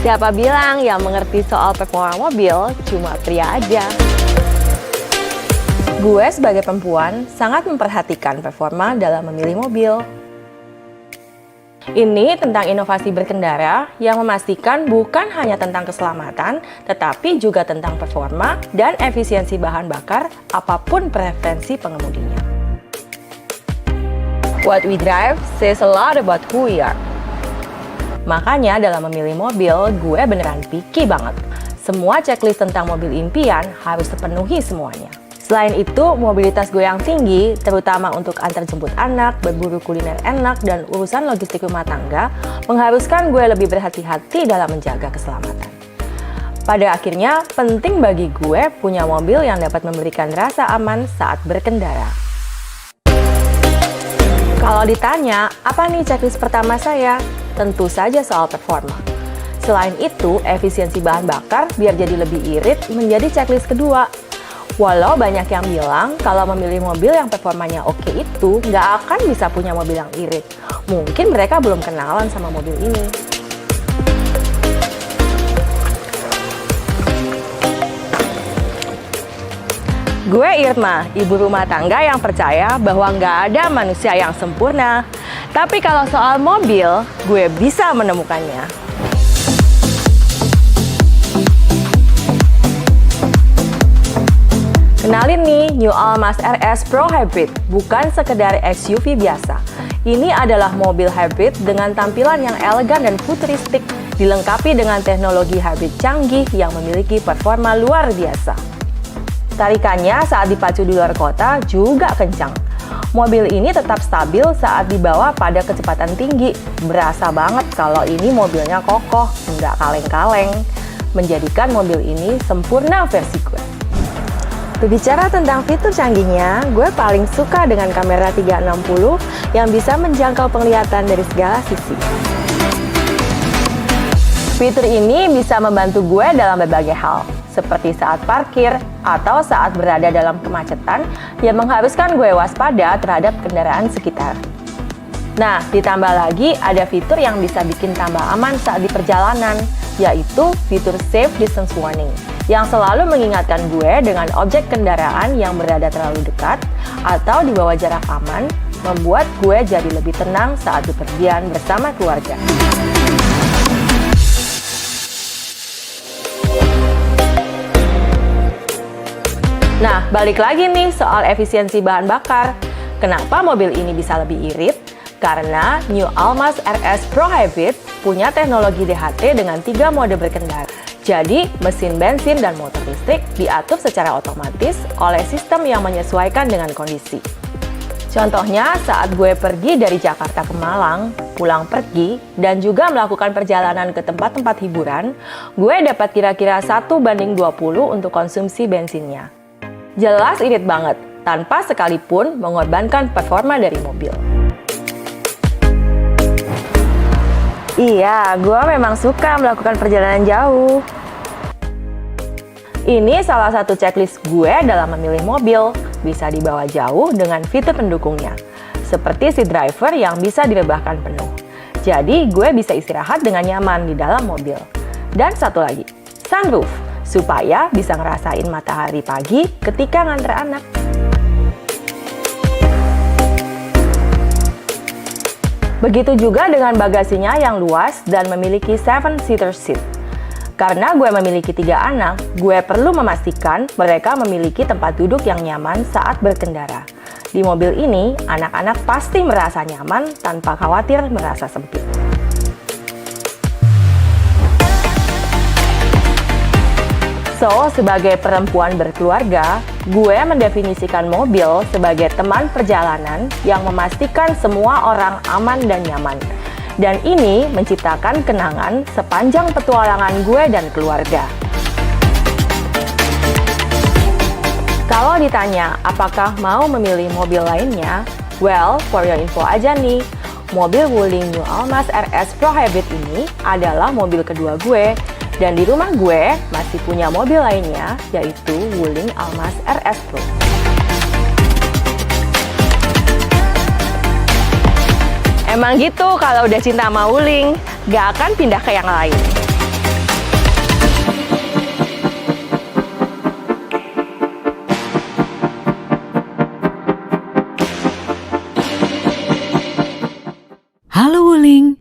Siapa bilang yang mengerti soal performa mobil cuma pria aja? Gue sebagai perempuan sangat memperhatikan performa dalam memilih mobil. Ini tentang inovasi berkendara yang memastikan bukan hanya tentang keselamatan, tetapi juga tentang performa dan efisiensi bahan bakar apapun preferensi pengemudinya. What we drive says a lot about who we are. Makanya dalam memilih mobil, gue beneran picky banget. Semua checklist tentang mobil impian harus terpenuhi semuanya. Selain itu, mobilitas gue yang tinggi, terutama untuk antar jemput anak, berburu kuliner enak, dan urusan logistik rumah tangga, mengharuskan gue lebih berhati-hati dalam menjaga keselamatan. Pada akhirnya, penting bagi gue punya mobil yang dapat memberikan rasa aman saat berkendara. Kalau ditanya, apa nih checklist pertama saya? Tentu saja soal performa. Selain itu, efisiensi bahan bakar biar jadi lebih irit menjadi checklist kedua. Walau banyak yang bilang kalau memilih mobil yang performanya oke itu nggak akan bisa punya mobil yang irit. Mungkin mereka belum kenalan sama mobil ini. Gue Irma, ibu rumah tangga yang percaya bahwa nggak ada manusia yang sempurna. Tapi kalau soal mobil, gue bisa menemukannya. Kenalin nih, New Almas RS Pro Hybrid, bukan sekedar SUV biasa. Ini adalah mobil hybrid dengan tampilan yang elegan dan futuristik, dilengkapi dengan teknologi hybrid canggih yang memiliki performa luar biasa. Tarikannya saat dipacu di luar kota juga kencang. Mobil ini tetap stabil saat dibawa pada kecepatan tinggi. Berasa banget kalau ini mobilnya kokoh, nggak kaleng-kaleng. Menjadikan mobil ini sempurna versi gue. Berbicara tentang fitur canggihnya, gue paling suka dengan kamera 360 yang bisa menjangkau penglihatan dari segala sisi. Fitur ini bisa membantu gue dalam berbagai hal, seperti saat parkir atau saat berada dalam kemacetan yang mengharuskan gue waspada terhadap kendaraan sekitar. Nah, ditambah lagi ada fitur yang bisa bikin tambah aman saat di perjalanan, yaitu fitur Safe Distance Warning, yang selalu mengingatkan gue dengan objek kendaraan yang berada terlalu dekat atau di bawah jarak aman, membuat gue jadi lebih tenang saat bepergian bersama keluarga. Nah, balik lagi nih soal efisiensi bahan bakar. Kenapa mobil ini bisa lebih irit? Karena New Almas RS Pro Hybrid punya teknologi DHT dengan 3 mode berkendara. Jadi, mesin bensin dan motor listrik diatur secara otomatis oleh sistem yang menyesuaikan dengan kondisi. Contohnya, saat gue pergi dari Jakarta ke Malang, pulang pergi, dan juga melakukan perjalanan ke tempat-tempat hiburan, gue dapat kira-kira 1:20 untuk konsumsi bensinnya. Jelas irit banget, tanpa sekalipun mengorbankan performa dari mobil. Iya, gue memang suka melakukan perjalanan jauh. Ini salah satu checklist gue dalam memilih mobil, bisa dibawa jauh dengan fitur pendukungnya, seperti si driver yang bisa direbahkan penuh. Jadi, gue bisa istirahat dengan nyaman di dalam mobil. Dan satu lagi, sunroof, supaya bisa ngerasain matahari pagi ketika nganter anak. Begitu juga dengan bagasinya yang luas dan memiliki 7-seater seat. Karena gue memiliki 3 anak, gue perlu memastikan mereka memiliki tempat duduk yang nyaman saat berkendara. Di mobil ini, anak-anak pasti merasa nyaman tanpa khawatir merasa sempit. So, sebagai perempuan berkeluarga, gue mendefinisikan mobil sebagai teman perjalanan yang memastikan semua orang aman dan nyaman. Dan ini menciptakan kenangan sepanjang petualangan gue dan keluarga. Kalau ditanya apakah mau memilih mobil lainnya, well, for your info aja nih, mobil Wuling New Almas RS Pro Hybrid ini adalah mobil kedua gue. Dan di rumah gue masih punya mobil lainnya, yaitu Wuling Almas RS Pro. Emang gitu, kalau udah cinta sama Wuling, gak akan pindah ke yang lain. Halo Wuling.